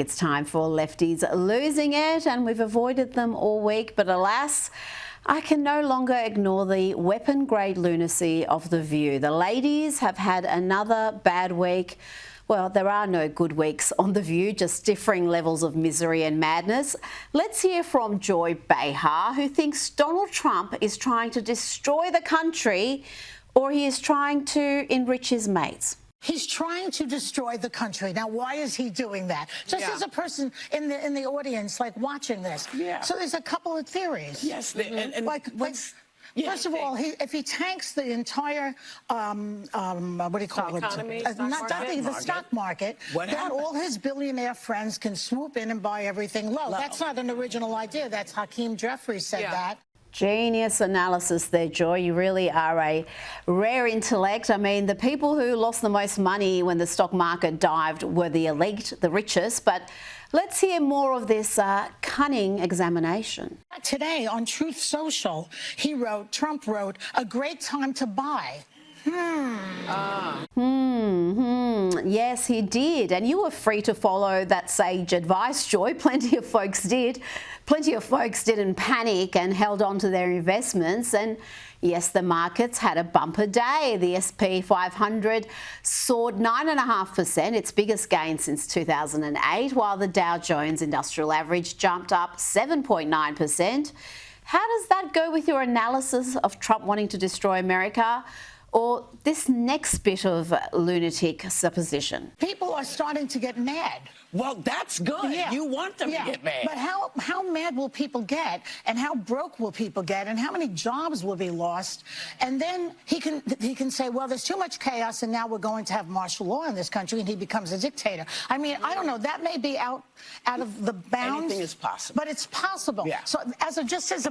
It's time for Lefties Losing It, and we've avoided them all week, but alas, I can no longer ignore the weapon-grade lunacy of The View. The ladies have had another bad week. Well, there are no good weeks on The View, just differing levels of misery and madness. Let's hear from Joy Behar, who thinks Donald Trump is trying to destroy the country or he is trying to enrich his mates. He's trying to destroy the country. Now, why is he doing that? Just as a person in the audience, like watching this. Yeah. So there's a couple of theories. Yes, and what's... First of all, if he tanks the entire, what do you call it? Economy, the stock market, then all his billionaire friends can swoop in and buy everything low. That's not an original idea. That's Hakeem Jeffries said that. Genius analysis there, Joy. You really are a rare intellect. I mean, the people who lost the most money when the stock market dived were the elite, the richest. But let's hear more of this cunning examination. Today on Truth Social, Trump wrote, "A great time to buy." Yes, he did. And you were free to follow that sage advice, Joy. Plenty of folks did. Plenty of folks didn't panic and held on to their investments. And yes, the markets had a bumper day. The S&P 500 soared 9.5%, its biggest gain since 2008, while the Dow Jones Industrial Average jumped up 7.9%. How does that go with your analysis of Trump wanting to destroy America? Or this next bit of lunatic supposition? People are starting to get mad. Well, that's good. Yeah. You want them to get mad. But how mad will people get, and how broke will people get, and how many jobs will be lost? And then he can say, well, there's too much chaos, and now we're going to have martial law in this country, and he becomes a dictator. I mean, I don't know. That may be out of the bounds. Anything is possible. But it's possible. Yeah. So just as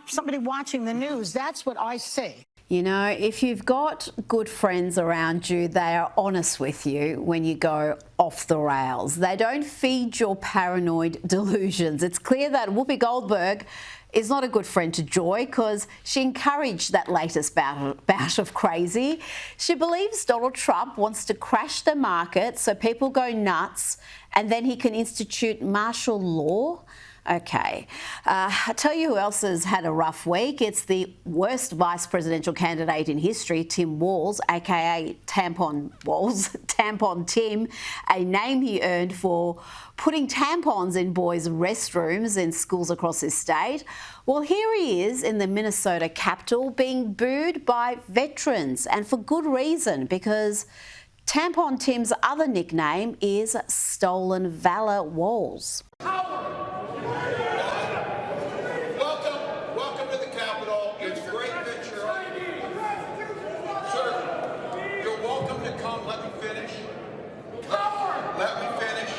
somebody watching the news, that's what I see. You know, if you've got good friends around you, they are honest with you when you go off the rails. They don't feed your paranoid delusions. It's clear that Whoopi Goldberg is not a good friend to Joy because she encouraged that latest bout of crazy. She believes Donald Trump wants to crash the market so people go nuts and then he can institute martial law. Okay, I'll tell you who else has had a rough week. It's the worst vice presidential candidate in history, Tim Walz, aka Tampon Walz, Tampon Tim, a name he earned for putting tampons in boys' restrooms in schools across his state. Well, here he is in the Minnesota Capitol being booed by veterans, and for good reason, because Tampon Tim's other nickname is Stolen Valor Walz. Welcome to the Capitol. It's great that sir, you're welcome to come. Let me finish. Let me finish.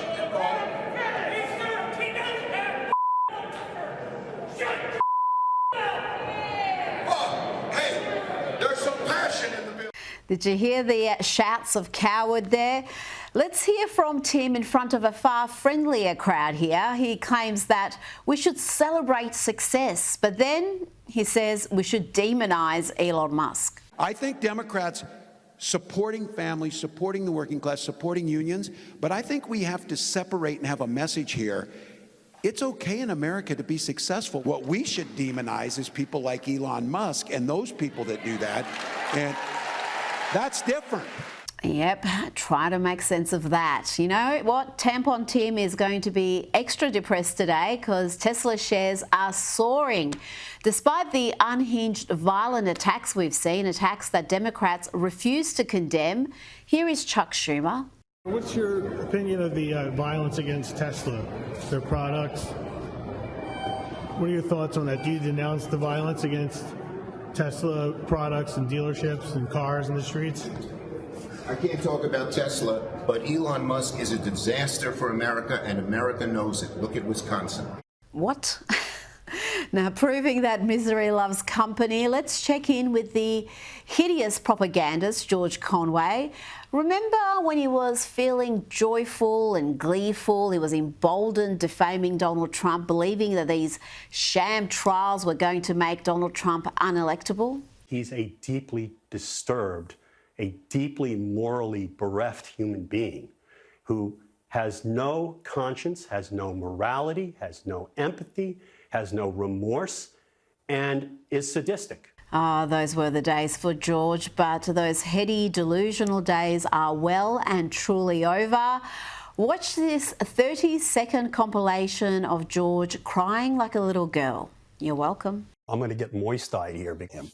Hey, there's some passion in the bill. Did you hear the shouts of coward there? Let's hear from Tim in front of a far friendlier crowd here. He claims that we should celebrate success, but then he says we should demonize Elon Musk. I think Democrats supporting families, supporting the working class, supporting unions, but I think we have to separate and have a message here. It's okay in America to be successful. What we should demonize is people like Elon Musk and those people that do that, and that's different. Yep, try to make sense of that. You know what? Tampon Tim is going to be extra depressed today because Tesla shares are soaring. Despite the unhinged violent attacks we've seen, attacks that Democrats refuse to condemn, here is Chuck Schumer. What's your opinion of the violence against Tesla, their products? What are your thoughts on that? Do you denounce the violence against Tesla products and dealerships and cars in the streets? I can't talk about Tesla, but Elon Musk is a disaster for America, and America knows it. Look at Wisconsin. What? Now, proving that misery loves company, let's check in with the hideous propagandist, George Conway. Remember when he was feeling joyful and gleeful? He was emboldened, defaming Donald Trump, believing that these sham trials were going to make Donald Trump unelectable? He's a deeply disturbed, a deeply morally bereft human being who has no conscience, has no morality, has no empathy, has no remorse, and is sadistic. Ah, those were the days for George, but those heady, delusional days are well and truly over. Watch this 30-second compilation of George crying like a little girl. You're welcome. I'm going to get moist-eyed here, because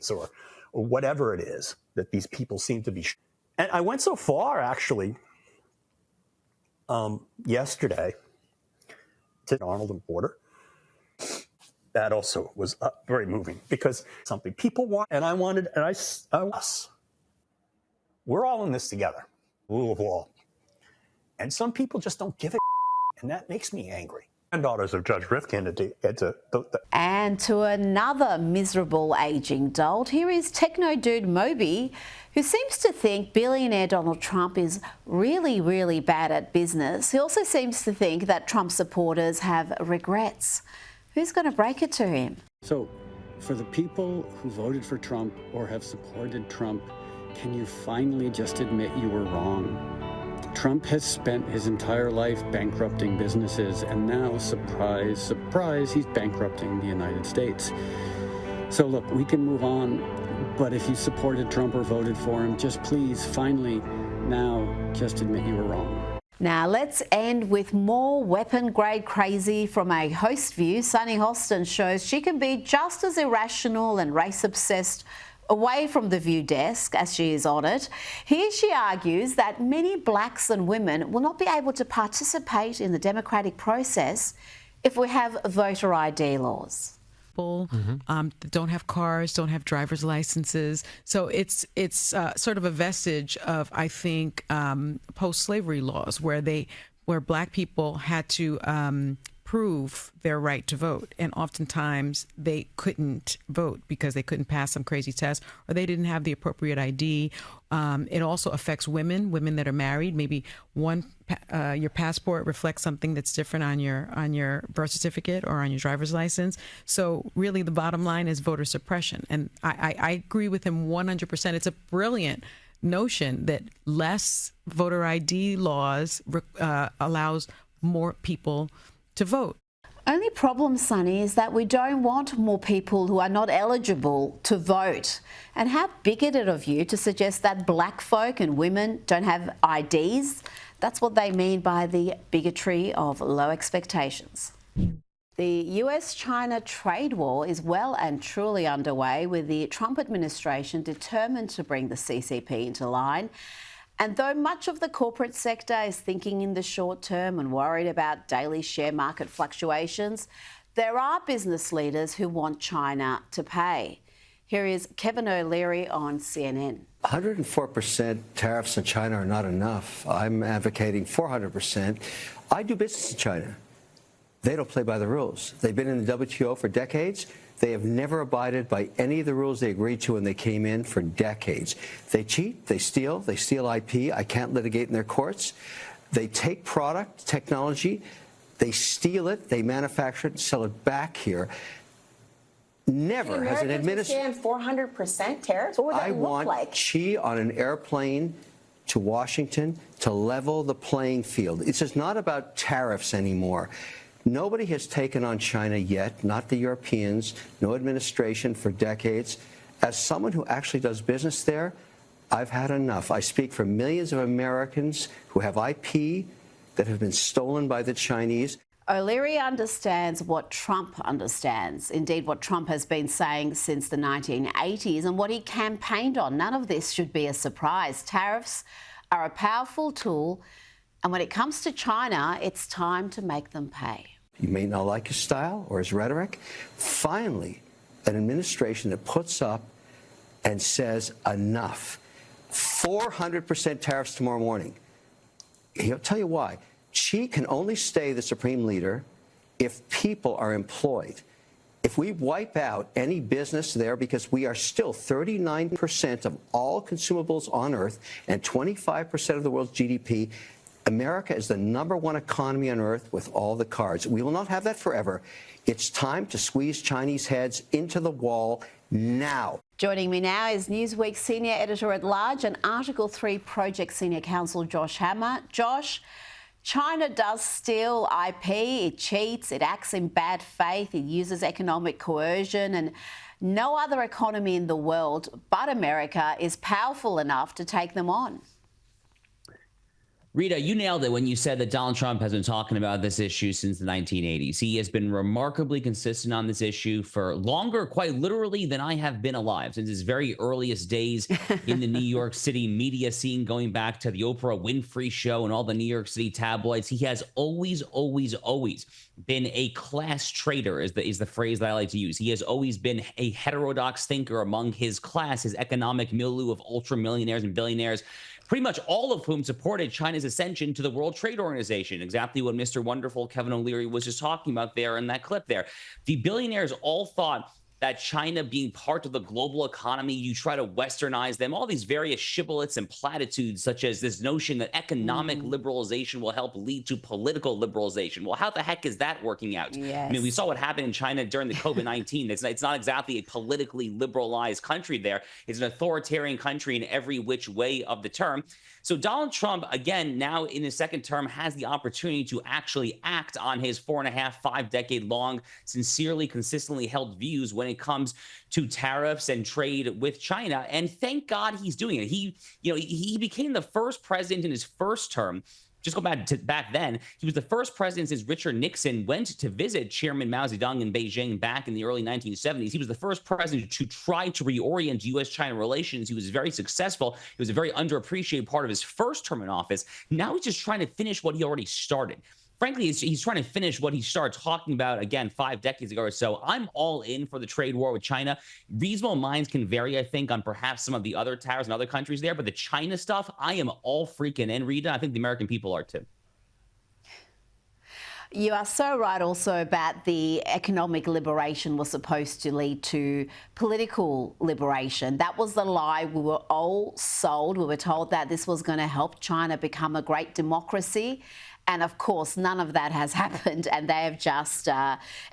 or whatever it is that these people seem to be. And I went so far, actually, yesterday to Arnold and Porter. That also was very moving, because something people want, and I wanted, and us. We're all in this together, rule of law. And some people just don't give a and that makes me angry. Granddaughters of Judge Rifkin. And to another miserable aging dolt, here is techno dude Moby, who seems to think billionaire Donald Trump is really, really bad at business. He also seems to think that Trump supporters have regrets. Who's going to break it to him? So, for the people who voted for Trump or have supported Trump, can you finally just admit you were wrong? Trump has spent his entire life bankrupting businesses, and now, surprise, surprise, he's bankrupting the United States. So look, we can move on, but if you supported Trump or voted for him, just please, finally, now, just admit you were wrong. Now let's end with more weapon-grade crazy from a host view. Sunny Hostin shows she can be just as irrational and race-obsessed away from the View desk as she is on it. Here she argues that many blacks and women will not be able to participate in the democratic process if we have voter ID laws. Don't have cars, don't have driver's licenses. So it's sort of a vestige of, I think, post-slavery laws where black people had to prove their right to vote, and oftentimes they couldn't vote because they couldn't pass some crazy test or they didn't have the appropriate ID. It also affects women that are married. Maybe your passport reflects something that's different on your birth certificate or on your driver's license. So really the bottom line is voter suppression. And I agree with him 100%. It's a brilliant notion that less voter ID laws allows more people to vote. Only problem, Sunny, is that we don't want more people who are not eligible to vote. And how bigoted of you to suggest that black folk and women don't have IDs. That's what they mean by the bigotry of low expectations. The US-China trade war is well and truly underway, with the Trump administration determined to bring the CCP into line. And though much of the corporate sector is thinking in the short term and worried about daily share market fluctuations, there are business leaders who want China to pay. Here is Kevin O'Leary on CNN. 104% tariffs on China are not enough. I'm advocating 400%. I do business in China. They don't play by the rules. They've been in the WTO for decades. They have never abided by any of the rules they agreed to when they came in for decades. They cheat, they steal IP. I can't litigate in their courts. They take product, technology, they steal it, they manufacture it and sell it back here. Never has an administration... 400% tariffs? What would that look like? I want Xi on an airplane to Washington to level the playing field. It's just not about tariffs anymore. Nobody has taken on China yet, not the Europeans, no administration for decades. As someone who actually does business there, I've had enough. I speak for millions of Americans who have IP that have been stolen by the Chinese. O'Leary understands what Trump understands, indeed what Trump has been saying since the 1980s and what he campaigned on. None of this should be a surprise. Tariffs are a powerful tool, and when it comes to China, it's time to make them pay. You may not like his style or his rhetoric. Finally, an administration that puts up and says enough. 400% tariffs tomorrow morning. He'll tell you why. Xi can only stay the supreme leader if people are employed. If we wipe out any business there, because we are still 39% of all consumables on Earth and 25% of the world's GDP, America is the #1 economy on Earth with all the cards. We will not have that forever. It's time to squeeze Chinese heads into the wall now. Joining me now is Newsweek Senior Editor-at-Large and Article 3 Project Senior Counsel Josh Hammer. Josh, China does steal IP, it cheats, it acts in bad faith, it uses economic coercion, and no other economy in the world but America is powerful enough to take them on. Rita, you nailed it when you said that Donald Trump has been talking about this issue since the 1980s. He has been remarkably consistent on this issue for longer, quite literally, than I have been alive, since his very earliest days in the New York City media scene, going back to the Oprah Winfrey Show and all the New York City tabloids. He has always been a class traitor, is the phrase that I like to use. He has always been a heterodox thinker among his class, his economic milieu of ultra millionaires and billionaires, pretty much all of whom supported China's ascension to the World Trade Organization, exactly what Mr. Wonderful Kevin O'Leary was just talking about there in that clip there. The billionaires all thought that China being part of the global economy, you try to westernize them, all these various shibboleths and platitudes, such as this notion that economic liberalization will help lead to political liberalization. Well, how the heck is that working out? Yes. I mean, we saw what happened in China during the COVID-19. It's not exactly a politically liberalized country there. It's an authoritarian country in every which way of the term. So Donald Trump, again, now in his second term, has the opportunity to actually act on his 5-decade-long, sincerely, consistently held views when it comes to tariffs and trade with China. And thank God he's doing it. He became the first president in his first term. Just go back then, he was the first president since Richard Nixon went to visit Chairman Mao Zedong in Beijing back in the early 1970s. He was the first president to try to reorient U.S.-China relations. He was very successful. It was a very underappreciated part of his first term in office. Now he's just trying to finish what he already started. Frankly, he's trying to finish what he started talking about, again, 5 decades ago or so. I'm all in for the trade war with China. Reasonable minds can vary, I think, on perhaps some of the other tariffs in other countries there. But the China stuff, I am all freaking in, Rita. I think the American people are too. You are so right also about the economic liberation was supposed to lead to political liberation. That was the lie we were all sold. We were told that this was going to help China become a great democracy. And of course, none of that has happened, and they have just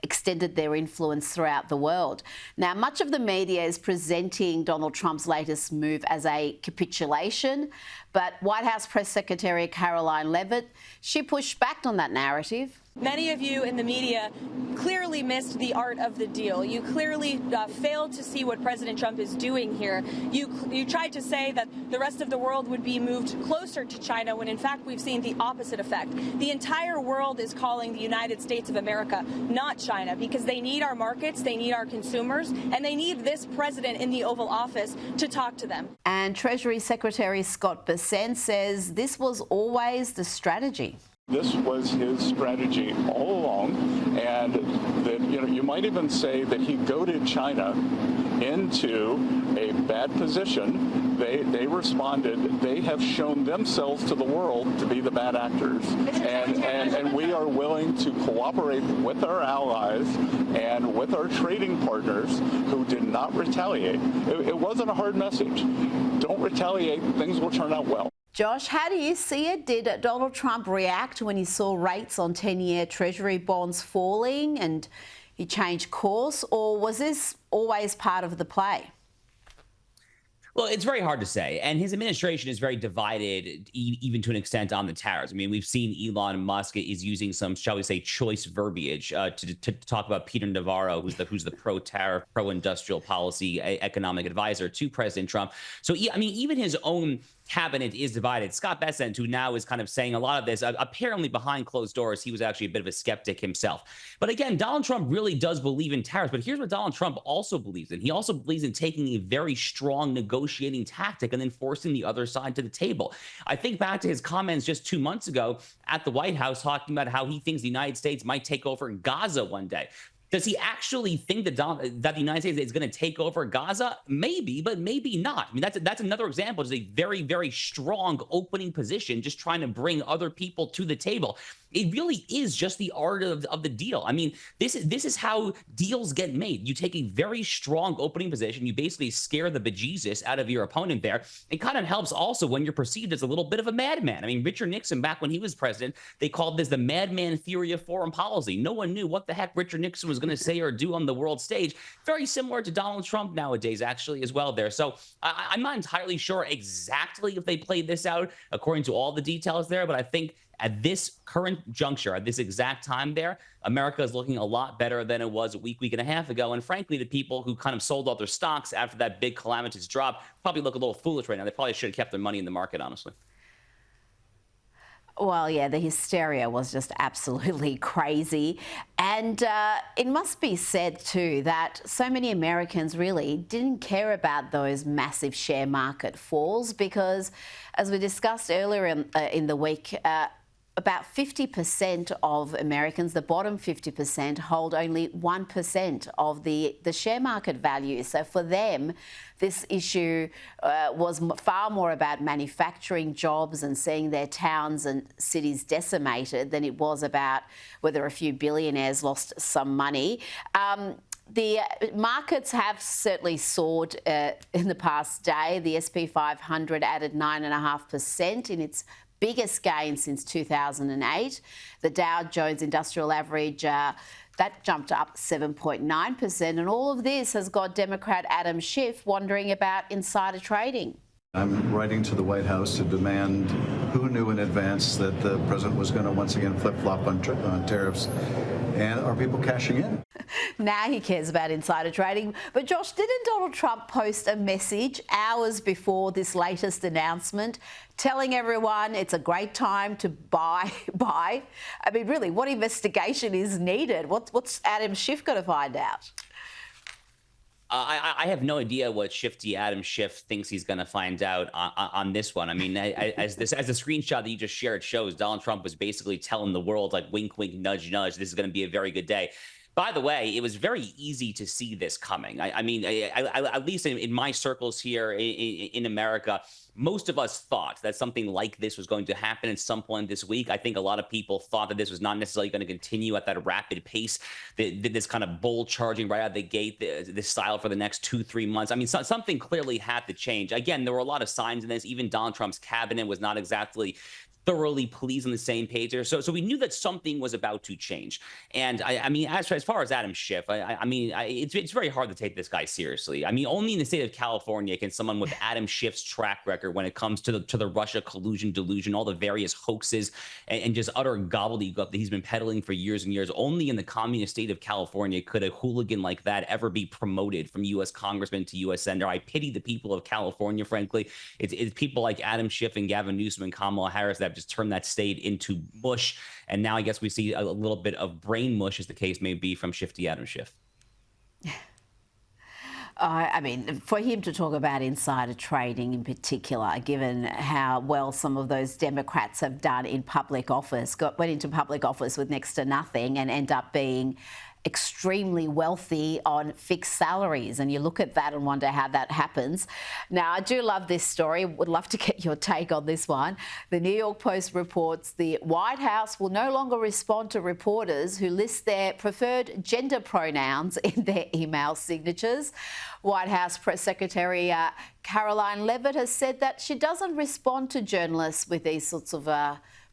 extended their influence throughout the world. Now, much of the media is presenting Donald Trump's latest move as a capitulation, but White House Press Secretary Caroline Leavitt, she pushed back on that narrative. Many of you in the media clearly missed the art of the deal. You clearly failed to see what President Trump is doing here. You tried to say that the rest of the world would be moved closer to China when in fact we've seen the opposite effect. The entire world is calling the United States of America, not China, because they need our markets, they need our consumers, and they need this president in the Oval Office to talk to them. And Treasury Secretary Scott Bessent says this was always the strategy. This was his strategy all along, and that you might even say that he goaded China into a bad position. They responded. They have shown themselves to the world to be the bad actors, and we are willing to cooperate with our allies and with our trading partners who did not retaliate. It wasn't a hard message. Don't retaliate. Things will turn out well. Josh, how do you see it? Did Donald Trump react when he saw rates on 10-year Treasury bonds falling and he changed course, or was this always part of the play? Well, it's very hard to say. And his administration is very divided, even to an extent, on the tariffs. I mean, we've seen Elon Musk is using some, shall we say, choice verbiage to talk about Peter Navarro, who's the pro-tariff, pro-industrial policy economic advisor to President Trump. So, I mean, even his own cabinet is divided. Scott Bessent, who now is kind of saying a lot of this, apparently behind closed doors, he was actually a bit of a skeptic himself. But again, Donald Trump really does believe in tariffs. But here's what Donald Trump also believes in. He also believes in taking a very strong negotiating tactic and then forcing the other side to the table. I think back to his comments just 2 months ago at the White House talking about how he thinks the United States might take over Gaza one day. Does he actually think that the United States is going to take over Gaza? Maybe, but maybe not. I mean, that's another example. It's a very, very strong opening position, just trying to bring other people to the table. It really is just the art of the deal. I mean, this is how deals get made. You take a very strong opening position. You basically scare the bejesus out of your opponent there. It kind of helps also when you're perceived as a little bit of a madman. I mean, Richard Nixon, back when he was president, they called this the madman theory of foreign policy. No one knew what the heck Richard Nixon was going to say or do on the world stage. Very similar to Donald Trump nowadays, actually, as well there. So I'm not entirely sure exactly if they played this out according to all the details there, but I think at this current juncture, at this exact time there, America is looking a lot better than it was a week and a half ago. And frankly, the people who kind of sold all their stocks after that big calamitous drop probably look a little foolish right now. They probably should have kept their money in the market, honestly. Well, yeah, the hysteria was just absolutely crazy. And it must be said, too, that so many Americans really didn't care about those massive share market falls because, as we discussed earlier in the week, about 50% of Americans, the bottom 50%, hold only 1% of the share market value. So for them, this issue was far more about manufacturing jobs and seeing their towns and cities decimated than it was about whether a few billionaires lost some money. The markets have certainly soared in the past day. The SP 500 added 9.5% in its biggest gain since 2008. The Dow Jones Industrial Average, that jumped up 7.9%. And all of this has got Democrat Adam Schiff wondering about insider trading. I'm writing to the White House to demand who knew in advance that the president was going to once again flip-flop on tariffs, and are people cashing in? Now he cares about insider trading. But Josh, didn't Donald Trump post a message hours before this latest announcement telling everyone it's a great time to buy? I mean, really, what investigation is needed? What's Adam Schiff going to find out? I have no idea what shifty Adam Schiff thinks he's going to find out on this one. I mean, as the screenshot that you just shared shows, Donald Trump was basically telling the world, like, wink, wink, nudge, nudge, this is going to be a very good day. By the way, it was very easy to see this coming. I mean, at least in my circles here in America, most of us thought that something like this was going to happen at some point this week. I think a lot of people thought that this was not necessarily going to continue at that rapid pace, this kind of bull charging right out of the gate, this style for the next 2-3 months. I mean, something clearly had to change. Again, there were a lot of signs in this. Even Donald Trump's cabinet was not exactly thoroughly pleased on the same page there. So we knew that something was about to change. And I mean, as far as Adam Schiff, it's very hard to take this guy seriously. I mean, only in the state of California can someone with Adam Schiff's track record when it comes to the Russia collusion, delusion, all the various hoaxes and just utter gobbledygook that he's been peddling for years and years. Only in the communist state of California could a hooligan like that ever be promoted from U.S. congressman to U.S. senator. I pity the people of California, frankly. It's people like Adam Schiff and Gavin Newsom and Kamala Harris that just turned that state into mush. And now I guess we see a little bit of brain mush, as the case may be, from shifty Adam Schiff. I mean, for him to talk about insider trading in particular, given how well some of those Democrats have done in public office, went into public office with next to nothing and end up being extremely wealthy on fixed salaries. And you look at that and wonder how that happens. Now, I do love this story. Would love to get your take on this one. The New York Post reports the White House will no longer respond to reporters who list their preferred gender pronouns in their email signatures. White House Press Secretary Caroline Leavitt has said that she doesn't respond to journalists with these sorts of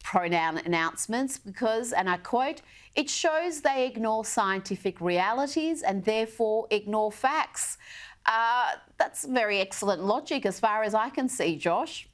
pronoun announcements because, and I quote, it shows they ignore scientific realities and therefore ignore facts. That's very excellent logic as far as I can see, Josh.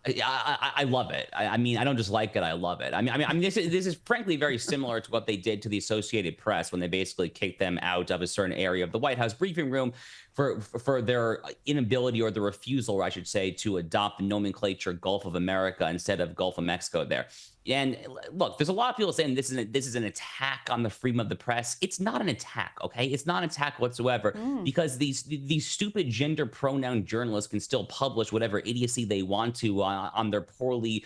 I love it. I mean, I don't just like it. I love it. I mean, this is frankly very similar to what they did to the Associated Press when they basically kicked them out of a certain area of the White House briefing room for their inability, or the refusal, I should say, to adopt the nomenclature Gulf of America instead of Gulf of Mexico there. And look, there's a lot of people saying this is an attack on the freedom of the press. It's not an attack, okay? It's not an attack whatsoever, because these stupid gender pronoun journalists can still publish whatever idiocy they want to on their poorly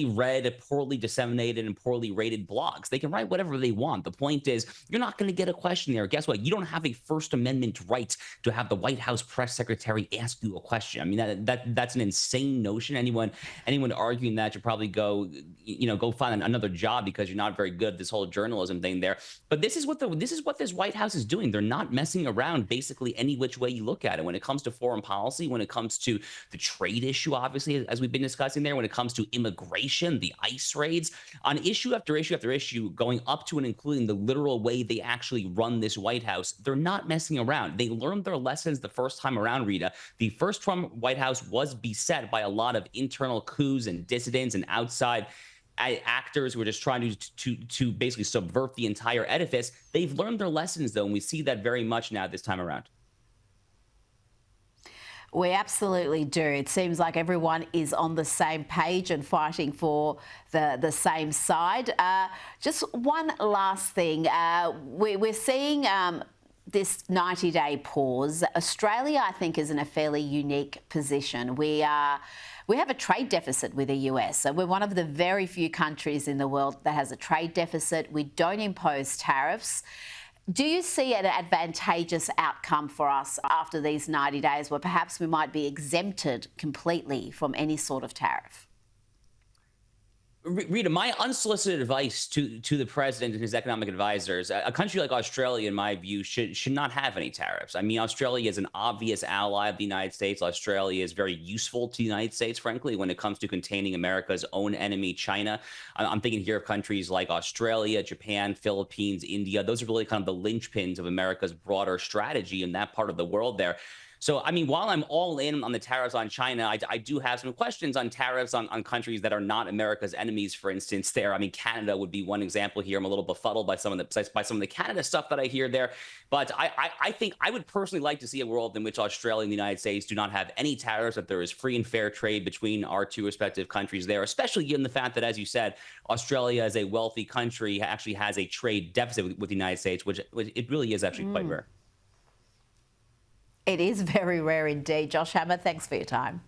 read, poorly disseminated, and poorly rated blogs. They can write whatever they want. The point is, you're not going to get a question there. Guess what? You don't have a First Amendment right to have the White House press secretary ask you a question. I mean, that's an insane notion. Anyone arguing that should probably go go find another job because you're not very good at this whole journalism thing there. But this is what this White House is doing. They're not messing around basically any which way you look at it. When it comes to foreign policy, when it comes to the trade issue, obviously, as we've been discussing there, when it comes to immigration, the ICE raids, on issue after issue after issue, going up to and including the literal way they actually run this White House, they're not messing around. They learned their lessons the first time around, Rita. The first Trump White House was beset by a lot of internal coups and dissidents and outside actors who are just trying to basically subvert the entire edifice. They've learned their lessons, though, and we see that very much now this time around. We absolutely do. It seems like everyone is on the same page and fighting for the same side. Just one last thing. We're seeing this 90-day pause. Australia, I think, is in a fairly unique position. We have a trade deficit with the US. So we're one of the very few countries in the world that has a trade deficit. We don't impose tariffs. Do you see an advantageous outcome for us after these 90 days where perhaps we might be exempted completely from any sort of tariff? Rita, my unsolicited advice to the president and his economic advisors, a country like Australia, in my view, should not have any tariffs. I mean, Australia is an obvious ally of the United States. Australia is very useful to the United States, frankly, when it comes to containing America's own enemy, China. I'm thinking here of countries like Australia, Japan, Philippines, India. Those are really kind of the linchpins of America's broader strategy in that part of the world there. So, I mean, while I'm all in on the tariffs on China, I do have some questions on tariffs on countries that are not America's enemies, for instance, there. I mean, Canada would be one example here. I'm a little befuddled by some of the Canada stuff that I hear there. But I think I would personally like to see a world in which Australia and the United States do not have any tariffs, that there is free and fair trade between our two respective countries there, especially given the fact that, as you said, Australia as a wealthy country actually has a trade deficit with the United States, which it really is actually quite rare. It is very rare indeed. Josh Hammer, thanks for your time.